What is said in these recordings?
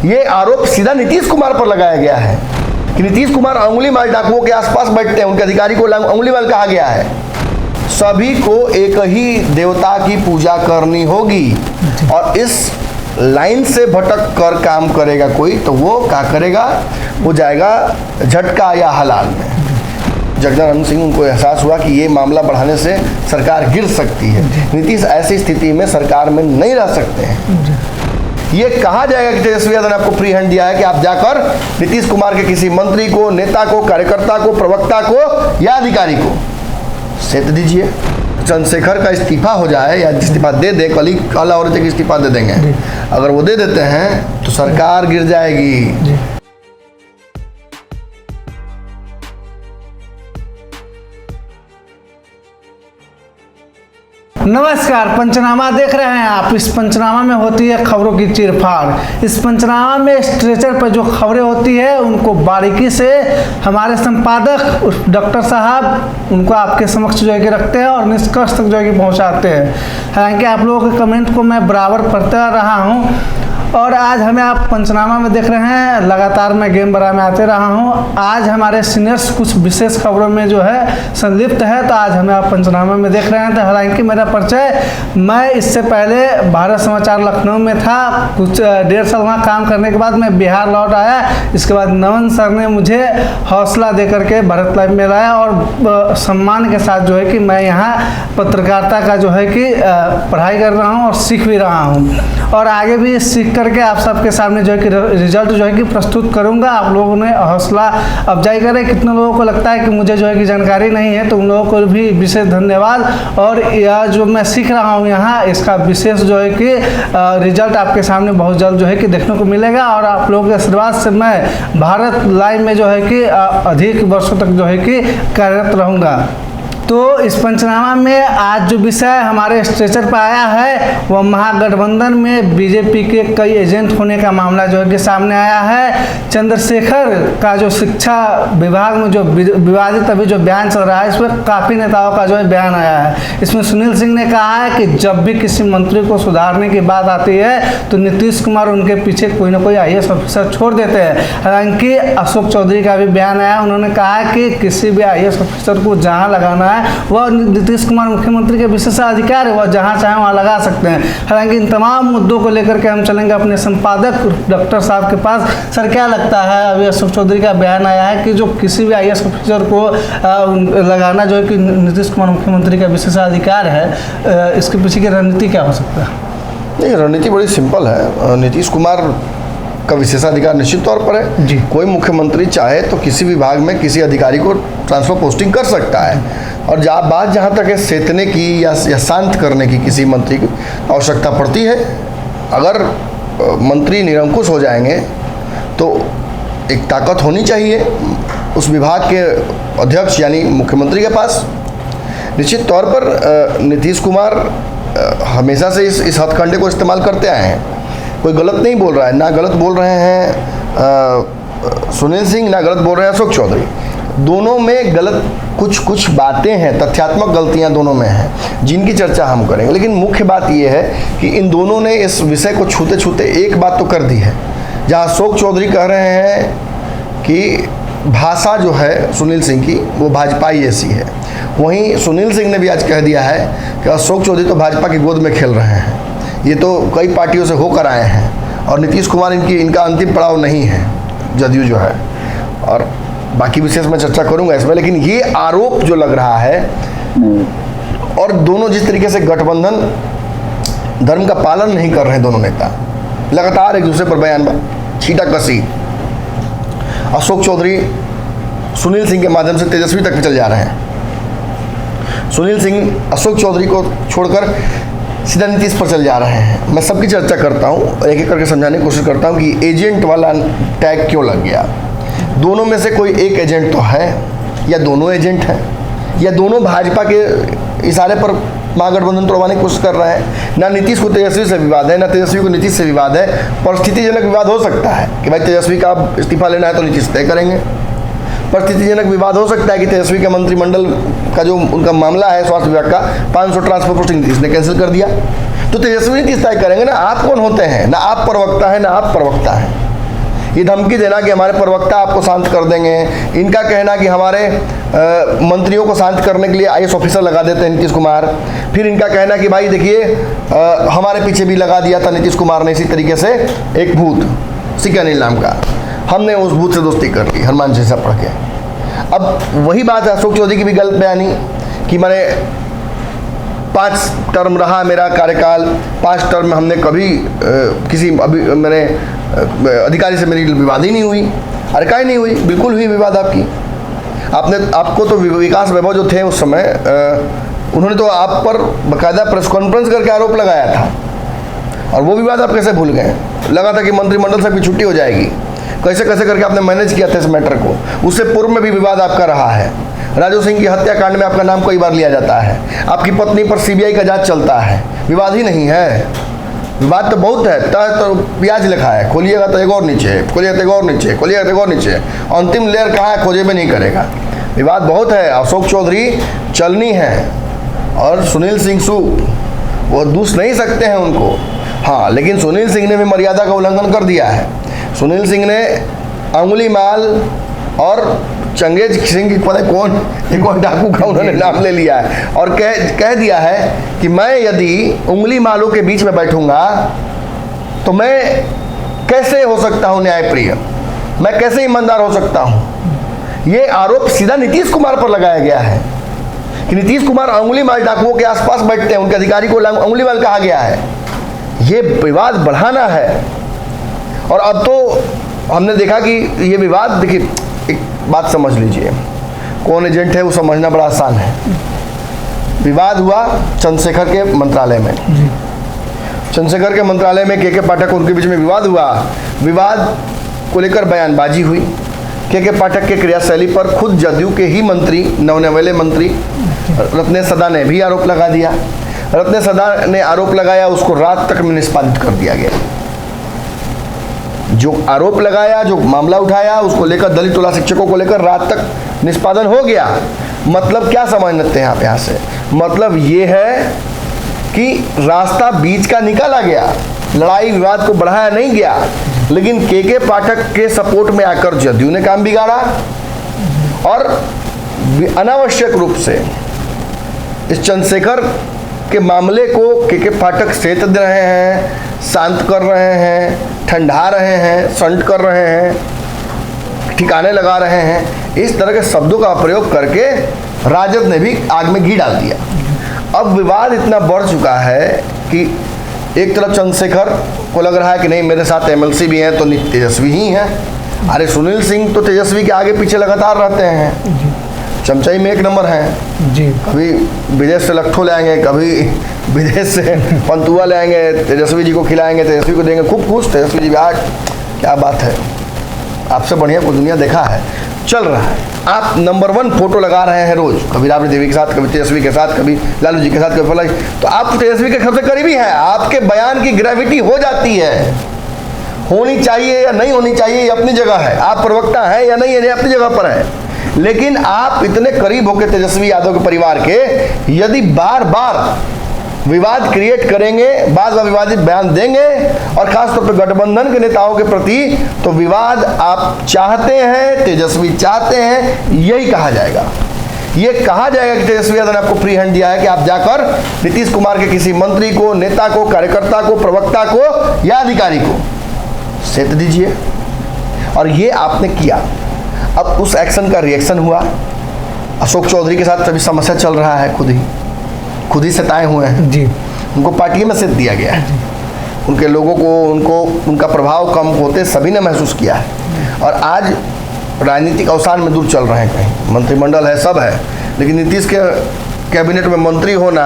ये आरोप सीधा नीतीश कुमार पर लगाया गया है कि नीतीश कुमार अंगुली माल डाकुओं के आसपास बैठते हैं, उनके अधिकारी को अंगुली माल कहा गया है। सभी को एक ही देवता की पूजा करनी होगी और इस लाइन से भटक कर काम करेगा कोई तो वो क्या करेगा, वो जाएगा झटका या हलाल में। जगदानंद सिंह उनको एहसास हुआ कि ये मामला बढ़ाने से सरकार गिर सकती है। नीतीश ऐसी स्थिति में सरकार में नहीं रह सकते हैं। ये कहा जाएगा कि तेजस्वी यादव ने आपको फ्री हैंड दिया है कि आप जाकर नीतीश कुमार के किसी मंत्री को, नेता को, कार्यकर्ता को, प्रवक्ता को या अधिकारी को सेध दीजिए। चंद्रशेखर का इस्तीफा हो जाए या इस्तीफा दे दे, कल और इस्तीफा दे देंगे, अगर वो दे देते हैं तो सरकार गिर जाएगी। नमस्कार, पंचनामा देख रहे हैं आप। इस पंचनामा में होती है खबरों की चीरफाड़। इस पंचनामा में स्ट्रेचर पर जो खबरें होती है उनको बारीकी से हमारे संपादक डॉक्टर साहब उनको आपके समक्ष जो है कि रखते हैं और निष्कर्ष तक जो है कि पहुँचाते हैं। हालांकि आप लोगों के कमेंट को मैं बराबर पढ़ता रहा हूँ और आज हमें आप पंचनामा में देख रहे हैं, लगातार मैं गेम बरा में आते रहा हूं। आज हमारे सीनियर्स कुछ विशेष खबरों में जो है संलिप्त है, तो आज हमें आप पंचनामा में देख रहे हैं। तो हालांकि मेरा परिचय, मैं इससे पहले भारत समाचार लखनऊ में था, कुछ 1.5 साल वहाँ काम करने के बाद मैं बिहार लौट आया। इसके बाद नवन सर ने मुझे हौसला दे करके भारत लाइव में लाया और सम्मान के साथ जो है कि मैं यहाँ पत्रकारिता का जो है कि पढ़ाई कर रहा हूँ और सीख भी रहा हूँ और आगे भी सीख करके आप सबके सामने जो है कि रिजल्ट जो है कि प्रस्तुत करूंगा। आप लोगों ने हौसला अफजाई करें। कितने लोगों को लगता है कि मुझे जो है कि जानकारी नहीं है, तो उन लोगों को भी विशेष धन्यवाद। और यह जो मैं सीख रहा हूं यहाँ, इसका विशेष जो है कि रिजल्ट आपके सामने बहुत जल्द जो है कि देखने को मिलेगा और आप लोगों के आशीर्वाद से मैं भारत लाइव में जो है कि अधिक वर्षों तक जो है कि कार्यरत रहूँगा। तो इस पंचनामा में आज जो विषय हमारे स्ट्रेचर पर आया है वह महागठबंधन में बीजेपी के कई एजेंट होने का मामला जो है कि सामने आया है। चंद्रशेखर का जो शिक्षा विभाग में जो विवादित अभी जो बयान चल रहा है, इसमें काफ़ी नेताओं का जो है बयान आया है। इसमें सुनील सिंह ने कहा है कि जब भी किसी मंत्री को सुधारने की बात आती है तो नीतीश कुमार उनके पीछे कोई ना कोई IAS ऑफिसर छोड़ देते हैं। हालांकि अशोक चौधरी का भी बयान आया, उन्होंने कहा है कि किसी भी IAS ऑफिसर को जहाँ लगाना वह नीतीश कुमार मुख्यमंत्री के विशेषाधिकार है, वह जहाँ चाहे वहाँ लगा सकते हैं। हालांकि इन तमाम मुद्दों को लेकर के हम चलेंगे अपने संपादक डॉक्टर साहब के पास। सर, क्या लगता है, अभी अशोक चौधरी का बयान आया है कि जो किसी भी IAS ऑफिसर को लगाना जो है कि नीतीश कुमार मुख्यमंत्री का विशेषाधिकार है, इसके पीछे की रणनीति क्या हो सकता है? नहीं, रणनीति बड़ी सिंपल है। नीतीश कुमार का विशेषाधिकार निश्चित तौर पर है जी। कोई मुख्यमंत्री चाहे तो किसी विभाग में किसी अधिकारी को ट्रांसफर पोस्टिंग कर सकता है और बात जहाँ तक है सेतने की या शांत करने की किसी मंत्री की आवश्यकता पड़ती है। अगर मंत्री निरंकुश हो जाएंगे तो एक ताकत होनी चाहिए उस विभाग के अध्यक्ष यानी मुख्यमंत्री के पास। निश्चित तौर पर नीतीश कुमार हमेशा से इस हथकंडे को इस्तेमाल करते आए हैं। कोई गलत नहीं बोल रहा है, ना गलत बोल रहे हैं सुनील सिंह, ना गलत बोल रहे हैं अशोक चौधरी। दोनों में गलत कुछ बातें हैं, तथ्यात्मक गलतियां दोनों में हैं जिनकी चर्चा हम करेंगे। लेकिन मुख्य बात यह है कि इन दोनों ने इस विषय को छूते छूते एक बात तो कर दी है। जहां अशोक चौधरी कह रहे हैं कि भाषा जो है सुनील सिंह की वो भाजपाई जैसी है, वहीं सुनील सिंह ने भी आज कह दिया है कि अशोक चौधरी तो भाजपा की गोद में खेल रहे हैं, ये तो कई पार्टियों से होकर आए हैं और नीतीश कुमार इनका अंतिम पड़ाव नहीं है, जदयू जो है। और बाकी विशेष मैं चर्चा करूंगा इसमें, लेकिन ये आरोप जो लग रहा है और दोनों जिस तरीके से गठबंधन धर्म का पालन नहीं कर रहे हैं, दोनों नेता लगातार एक दूसरे पर बयान छींटाकशी, अशोक चौधरी सुनील सिंह के माध्यम से तेजस्वी तक चल जा रहे हैं। सुनील सिंह अशोक चौधरी को छोड़कर सीधा नीतीश पर चल जा रहे हैं। मैं सबकी चर्चा करता हूँ, एक एक करके समझाने की कोशिश करता हूँ कि एजेंट वाला टैग क्यों लग गया। दोनों में से कोई एक एजेंट तो है, या दोनों एजेंट हैं, या दोनों भाजपा के इशारे पर महागठबंधन तोड़वाने की कोशिश कर रहे हैं। ना नीतीश को तेजस्वी से विवाद है, ना तेजस्वी को नीतीश से विवाद है। परिस्थितिजनक विवाद हो सकता है कि भाई तेजस्वी का इस्तीफा लेना है तो नीतीश तय करेंगे। परिस्थितिजनक विवाद हो सकता है कि तेजस्वी के मंत्रिमंडल का जो उनका मामला है स्वास्थ्य विभाग का 500 ट्रांसफर पोस्टिंग नीतीश ने कैंसिल कर दिया, तो तेजस्वी नीतीश तय करेंगे ना। आप कौन होते हैं? ना आप प्रवक्ता है ना आप प्रवक्ता है। ये धमकी देना कि हमारे प्रवक्ता आपको शांत कर देंगे, इनका कहना कि हमारे मंत्रियों को शांत करने के लिए IAS ऑफिसर लगा देते हैं नीतीश कुमार, फिर इनका कहना कि भाई देखिए हमारे पीछे भी लगा दिया था नीतीश कुमार ने इसी तरीके से एक भूत सिक्का अनिल नाम का, हमने उस भूत से दोस्ती कर ली हनुमान जैसा पढ़ के। अब वही बात है अशोक चौधरी की भी गलत बयानी कि मैंने 5 टर्म रहा मेरा कार्यकाल, 5 टर्म में हमने कभी किसी मैंने अधिकारी से मेरी विवाद ही नहीं हुई। अरे काहे नहीं हुई, बिल्कुल हुई विवाद आपको तो विकास वैभव जो थे उस समय उन्होंने तो आप पर बाकायदा प्रेस कॉन्फ्रेंस करके आरोप लगाया था, और वो विवाद आप कैसे भूल गए। लगा था कि मंत्रिमंडल से भी छुट्टी हो जाएगी, कैसे कैसे करके आपने मैनेज किया था इस मैटर को। उससे पूर्व में भी विवाद आपका रहा है, राजू सिंह की हत्याकांड में आपका नाम कई बार लिया जाता है, आपकी पत्नी पर CBI का जांच चलता है, विवाद ही नहीं है। विवाद तो बहुत है, तो प्याज लिखा है, खोलिएगा तो एक और नीचे, खोलिएगा तो एक और नीचे, खोलिएगा तो एक और नीचे, अंतिम लेयर कहाँ है खोजे में नहीं करेगा। विवाद बहुत है। अशोक चौधरी चलनी है और सुनील सिंह सूद वो दूस नहीं सकते हैं उनको, हाँ, लेकिन सुनील सिंह ने भी मर्यादा का उल्लंघन कर दिया है। सुनील सिंह ने अंगुली माल और चंगेज सिंह की पता कौन एक और डाकू का उन्होंने नाम ले लिया है और कह दिया है कि मैं यदि उंगली मालों के बीच में बैठूंगा तो मैं कैसे हो सकता हूं न्यायप्रिय, मैं कैसे ईमानदार हो सकता हूं। ये आरोप सीधा नीतीश कुमार पर लगाया गया है कि नीतीश कुमार अंगुली माल डाकुओं के आसपास बैठते हैं, उनके अधिकारी को अंगुली माल कहा गया है। ये विवाद बढ़ाना है। और अब तो हमने देखा कि ये विवाद, देखिए एक बात समझ लीजिए, कौन एजेंट है वो समझना बड़ा आसान है। विवाद हुआ चंद्रशेखर के मंत्रालय में, चंद्रशेखर के मंत्रालय में के पाठक उनके बीच में विवाद हुआ। विवाद को लेकर बयानबाजी हुई। के पाठक के क्रियाशैली पर खुद जदयू के ही मंत्री, नवनिर्वाचित मंत्री रत्नेश सदा ने भी आरोप लगा दिया। रत्नेश सदा ने आरोप लगाया, उसको रात तक में निष्पादित कर दिया गया। जो आरोप लगाया, जो मामला उठाया, उसको लेकर दलित टोला शिक्षकों को लेकर रात तक निष्पादन हो गया। मतलब क्या समझ लेते हैं आप यहाँ से, मतलब ये है कि रास्ता बीच का निकाला गया, लड़ाई विवाद को बढ़ाया नहीं गया। लेकिन के पाठक के सपोर्ट में आकर जदयू ने काम बिगाड़ा और अनावश्यक रूप से इस चंद्रशेखर के मामले को के पाठक सेत दे रहे हैं, शांत कर रहे हैं, ठंडा रहे हैं, संट कर रहे हैं, ठिकाने लगा रहे हैं। इस तरह के शब्दों का प्रयोग करके राजद ने भी आग में घी डाल दिया। अब विवाद इतना बढ़ चुका है कि एक तरफ चंद्रशेखर को लग रहा है कि नहीं मेरे साथ MLC भी हैं तो तेजस्वी ही हैं। अरे सुनील सिंह तो तेजस्वी के आगे पीछे लगातार रहते हैं, चमचाई में 1 नंबर हैं जी। कभी विदेश से लट्ठो ले आएंगे, कभी विदेश से पंतुआ ले आएंगे, तेजस्वी जी को खिलाएंगे, तेजस्वी को देंगे, खूब खुश तेजस्वी जी। आज क्या बात है, आपसे बढ़िया कोई दुनिया देखा है, चल रहा है। आप नंबर 1 फोटो लगा रहे हैं रोज, कभी राबड़ी देवी के साथ, कभी तेजस्वी के साथ, कभी लालू जी के साथ, कभी फला, तो आप तेजस्वी के सबसे करीबी हैं। आपके बयान की ग्रेविटी हो जाती है, होनी चाहिए या नहीं होनी चाहिए ये अपनी जगह है, आप प्रवक्ता हैं या नहीं है अपनी जगह पर है। लेकिन आप इतने करीब होकर तेजस्वी यादव के परिवार के यदि बार बार विवाद क्रिएट करेंगे, बाद में विवादित बयान देंगे, और खासतौर पर गठबंधन के नेताओं के प्रति, तो विवाद आप चाहते हैं, तेजस्वी चाहते हैं, यही कहा जाएगा। ये कहा जाएगा कि तेजस्वी यादव ने आपको फ्री हैंड दिया है कि आप जाकर नीतीश कुमार के किसी मंत्री को, नेता को, कार्यकर्ता को, प्रवक्ता को या अधिकारी को सेत दीजिए, और ये आपने किया। अब उस एक्शन का रिएक्शन हुआ। अशोक चौधरी के साथ अभी समस्या चल रहा है, खुद ही सताए हुए हैं जी। उनको पार्टी में सेत दिया गया है, उनके लोगों को, उनका प्रभाव कम होते सभी ने महसूस किया है। और आज राजनीतिक अवसान में दूर चल रहे हैं, कहीं मंत्रिमंडल है, सब है, लेकिन नीतीश के कैबिनेट में मंत्री होना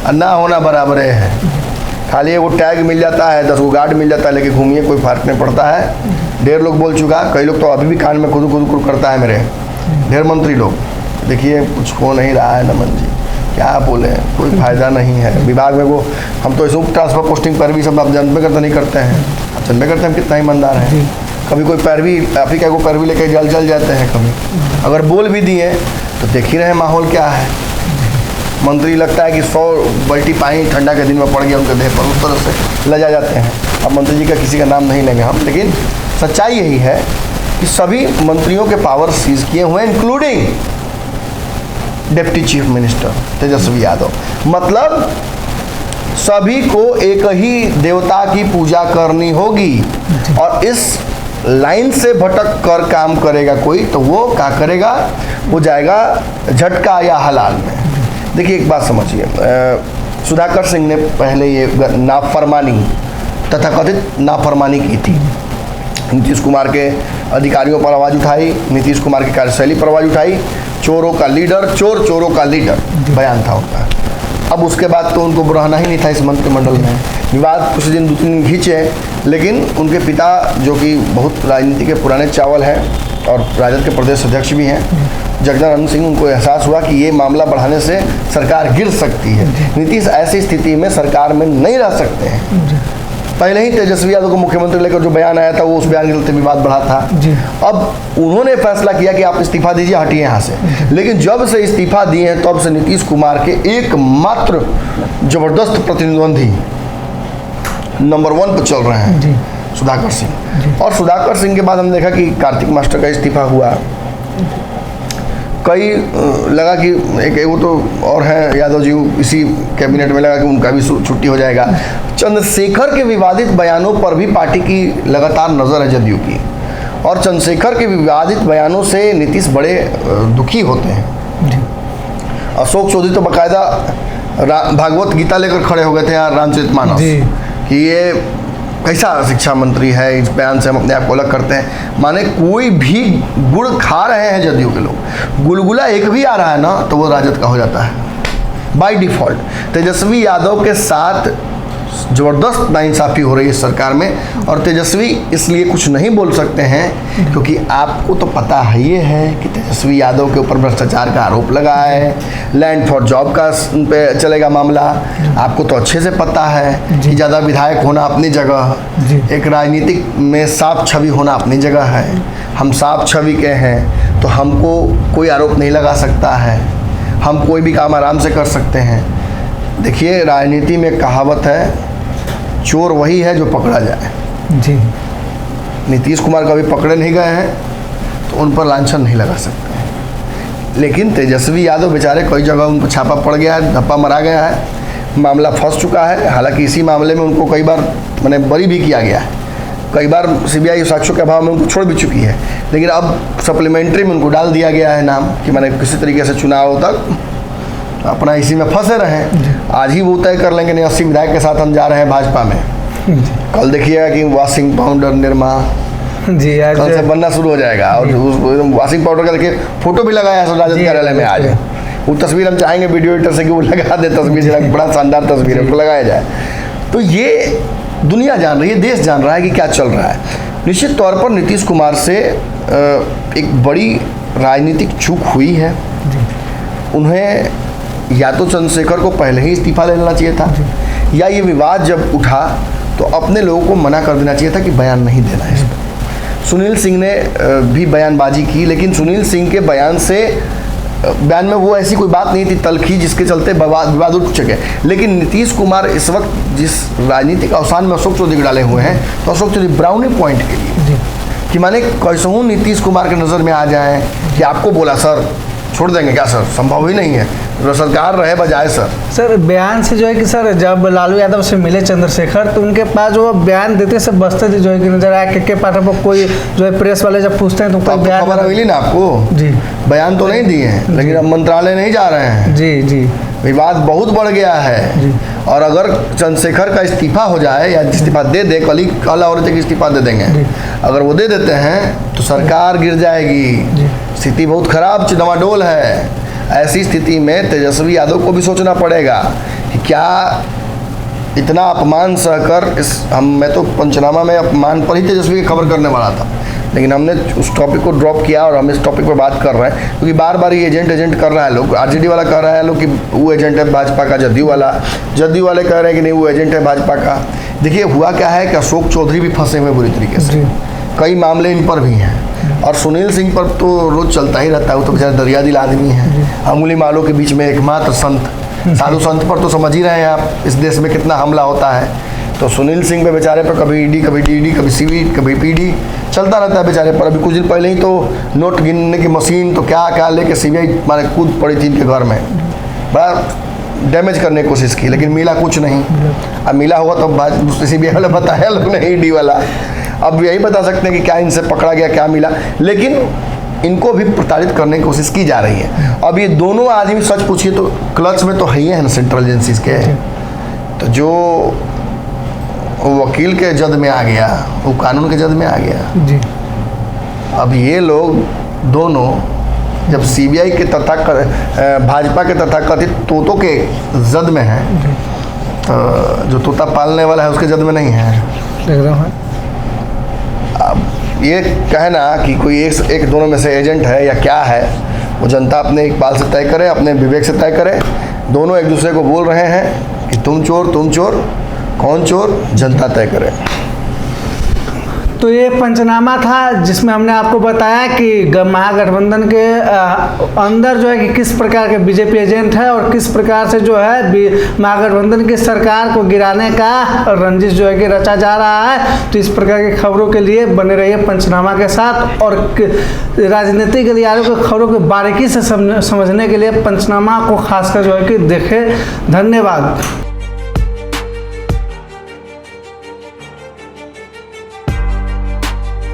और ना होना बराबर है। खाली वो टैग मिल जाता है, 10 गो गार्ड मिल जाता है, लेकिन घूमिए कोई फर्क नहीं पड़ता है। ढेर लोग बोल चुका, कई लोग तो अभी भी कान में खुद करता है मेरे, ढेर मंत्री लोग। देखिए कुछ हो नहीं रहा है नमन जी, क्या बोले, कोई फायदा नहीं है विभाग में। वो हम तो इस ट्रांसफर पोस्टिंग पर भी सब आप जानबे करते नहीं करते हैं, आप जानबे करते हैं कितना ईमानदार है। कभी कोई पैरवी, आप ही क्या को पैरवी लेके जल जाते हैं, कभी अगर बोल भी दिए तो देख ही रहे माहौल क्या है। मंत्री लगता है कि 100 बल्टी पानी ठंडा के दिन में पड़ गया उनके देह पर, उस तरह से लजा जाते हैं। अब मंत्री जी का किसी का नाम नहीं लेंगे हम, लेकिन सच्चाई यही है कि सभी मंत्रियों के पावर सीज किए हुए हैं, including deputy chief minister Tejashwi Yadav. मतलब सभी को एक ही देवता की पूजा करनी होगी, और इस लाइन से भटक कर काम करेगा कोई तो वो क्या करेगा, वो जाएगा झटका या हलाल में। देखिए एक बात समझिए, सुधाकर सिंह ने पहले ये नाफरमानी, तथाकथित नाफरमानी की थी, नीतीश कुमार के अधिकारियों पर आवाज़ उठाई, नीतीश कुमार की कार्यशैली पर आवाज़ उठाई, चोरों का लीडर, चोर चोरों का लीडर बयान था उनका। अब उसके बाद तो उनको रहना ही नहीं था इस मंत्रिमंडल में। विवाद कुछ दिन 2-3 दिन खींचे, लेकिन उनके पिता जो कि बहुत राजनीति के पुराने चावल हैं और राजद के प्रदेश अध्यक्ष भी हैं, जगदानंद सिंह, उनको एहसास हुआ कि ये मामला बढ़ाने से सरकार गिर सकती है। नीतीश ऐसी स्थिति में सरकार में नहीं रह सकते हैं। पहले ही तेजस्वी यादव को मुख्यमंत्री लेकर जो बयान आया था वो उस बयान के चलते विवाद बढ़ा था। अब उन्होंने फैसला किया कि आप इस्तीफा दीजिए, हटिए यहाँ से। लेकिन जब से इस्तीफा दिए हैं तब से नीतीश कुमार के एकमात्र जबरदस्त प्रतिद्वंदी नंबर 1 पर चल रहे हैं सुधाकर सिंह। और सुधाकर सिंह के बाद हमने देखा कि कार्तिक मास्टर का इस्तीफा हुआ। कई लगा कि एक वो तो और हैं यादव जी, इसी कैबिनेट में लगा कि उनका भी छुट्टी हो जाएगा। चंद्रशेखर के विवादित बयानों पर भी पार्टी की लगातार नज़र है जदयू की, और चंद्रशेखर के विवादित बयानों से नीतीश बड़े दुखी होते हैं। अशोक चौधरी तो बाकायदा भागवत गीता लेकर खड़े हो गए थे यार, रामचरितमानस, कि ये कैसा शिक्षा मंत्री है, इस बयान से हम अपने आप को अलग करते हैं। माने कोई भी गुड़ खा रहे हैं जदयू के लोग, गुलगुला एक भी आ रहा है ना तो वो राजद का हो जाता है बाय डिफ़ॉल्ट। तेजस्वी यादव के साथ ज़बरदस्त नाइंसाफ़ी हो रही है सरकार में, और तेजस्वी इसलिए कुछ नहीं बोल सकते हैं क्योंकि आपको तो पता है ये है कि तेजस्वी यादव के ऊपर भ्रष्टाचार का आरोप लगा है, लैंड फॉर जॉब का पे चलेगा मामला। आपको तो अच्छे से पता है कि ज़्यादा विधायक होना अपनी जगह, एक राजनीतिक में साफ छवि होना अपनी जगह है। हम साफ छवि के हैं तो हमको कोई आरोप नहीं लगा सकता है, हम कोई भी काम आराम से कर सकते हैं। देखिए राजनीति में कहावत है, चोर वही है जो पकड़ा जाए। जी, नीतीश कुमार कभी पकड़े नहीं गए हैं तो उन पर लांछन नहीं लगा सकते, लेकिन तेजस्वी यादव बेचारे कई जगह उनको छापा पड़ गया है, धप्पा मरा गया है, मामला फंस चुका है। हालांकि इसी मामले में उनको कई बार मैंने बरी भी किया गया है, कई बार सीबीआई साक्ष्यों के अभाव में उनको छोड़ भी चुकी है, लेकिन अब सप्लीमेंट्री में उनको डाल दिया गया है नाम कि मैंने किसी तरीके से चुनाव तक अपना इसी में फंसे रहें। आज ही वो तय कर लेंगे नहीं 80 विधायक के साथ हम जा रहे हैं भाजपा में। कल देखिएगा कि वॉशिंग पाउडर निर्मा जी कल से बनना शुरू हो जाएगा, और उस वॉशिंग पाउडर का देखिए फोटो भी लगाया है राजद कार्यालय में। आज वो तस्वीर हम चाहेंगे वीडियो एडिटर से कि वो लगा दे तस्वीर, बड़ा शानदार तस्वीर है, उसको लगाया जाए। तो ये दुनिया जान रही है, देश जान रहा है कि क्या चल रहा है। निश्चित तौर पर नीतीश कुमार से एक बड़ी राजनीतिक चूक हुई है। उन्हें या तो चंद्रशेखर को पहले ही इस्तीफा ले लेना चाहिए था, या ये विवाद जब उठा तो अपने लोगों को मना कर देना चाहिए था कि बयान नहीं देना है इस पर। सुनील सिंह ने भी बयानबाजी की, लेकिन सुनील सिंह के बयान में वो ऐसी कोई बात नहीं थी तलखी जिसके चलते विवाद उठ सके। लेकिन नीतीश कुमार इस वक्त जिस राजनीतिक अवसान में अशोक चौधरी डाले हुए हैं, तो अशोक चौधरी ब्राउनी पॉइंट के लिए कि माने कैसे नीतीश कुमार के नज़र में आ जाए कि आपको बोला सर छोड़ देंगे क्या सर, संभव ही नहीं है, तो सरकार रहे बजाय सर बयान से जो है कि सर जब लालू यादव से मिले चंद्रशेखर तो उनके पास जो बयान देते से बचते थे जो है कि नजर आया के पाठक को कोई जो है प्रेस वाले जब पूछते हैं तो कोई बयान खबर मिली ना आपको जी, बयान तो नहीं दिए हैं, लेकिन अब मंत्रालय नहीं जा रहे हैं। जी विवाद बहुत बढ़ गया है। और अगर चंद्रशेखर का इस्तीफा हो जाए या इस्तीफा दे दे, कल औरत की इस्तीफा दे देंगे, अगर वो दे देते हैं तो सरकार गिर जाएगी, स्थिति बहुत खराब चिदमाडोल है। ऐसी स्थिति में तेजस्वी यादव को भी सोचना पड़ेगा कि क्या इतना अपमान सहकर मैं तो पंचनामा में अपमान पर ही तेजस्वी की खबर करने वाला था, लेकिन हमने उस टॉपिक को ड्रॉप किया और हम इस टॉपिक पर बात कर रहे हैं क्योंकि बार बार ये एजेंट कर रहा है लोग। आरजेडी वाला कह रहा है लोग कि वो एजेंट है भाजपा का, जदयू वाले कह रहे हैं कि नहीं वो एजेंट है भाजपा का। देखिए हुआ क्या है कि अशोक चौधरी भी फंसे हुए बुरी तरीके से, कई मामले इन पर भी हैं, और सुनील सिंह पर तो रोज़ चलता ही रहता है, वो तो बेचारे दरिया दिल आदमी है, अंगुली मालों के बीच में एकमात्र संत। साधु संत पर तो समझ ही रहे हैं आप इस देश में कितना हमला होता है। तो सुनील सिंह पे बेचारे पर कभी ईडी, कभी डीडी, कभी सीबी, कभी पीडी, चलता रहता है बेचारे पर। अभी कुछ दिन पहले ही तो नोट गिनने की मशीन तो क्या क्या लेके सीबीआई माने कूद पड़ी थी इनके घर में, बड़ा डैमेज करने की कोशिश की, लेकिन मिला कुछ नहीं। अब मिला हुआ तो सीबीआई वाले बताया लोग ने, ईडी वाला। अब यही बता सकते हैं कि क्या इनसे पकड़ा गया, क्या मिला, लेकिन इनको भी प्रताड़ित करने की कोशिश की जा रही है। अब ये दोनों आदमी सच पूछिए तो क्लच में तो है ही है ना सेंट्रल एजेंसीज के। तो जो वकील के जद में आ गया वो कानून के जद में आ गया जी। अब ये लोग दोनों जब सीबीआई के भाजपा के तथाकथित तोतों के जद में हैं, तो जो तोता पालने वाला है उसके जद में नहीं है। देख रहा हूँ। अब ये कहना कि कोई एक दोनों में से एजेंट है या क्या है, वो जनता अपने इकबाल से तय करे, अपने विवेक से तय करे। दोनों एक दूसरे को बोल रहे हैं कि तुम चोर, कौन चोर, जनता तय करे। तो ये पंचनामा था जिसमें हमने आपको बताया कि महागठबंधन के अंदर जो है कि किस प्रकार के बीजेपी एजेंट है और किस प्रकार से जो है महागठबंधन की सरकार को गिराने का रंजिश जो है कि रचा जा रहा है। तो इस प्रकार की खबरों के लिए बने रहिए पंचनामा के साथ, और राजनीतिक गलियारों की खबरों को बारीकी से समझने के लिए पंचनामा को खासकर जो है कि देखें। धन्यवाद।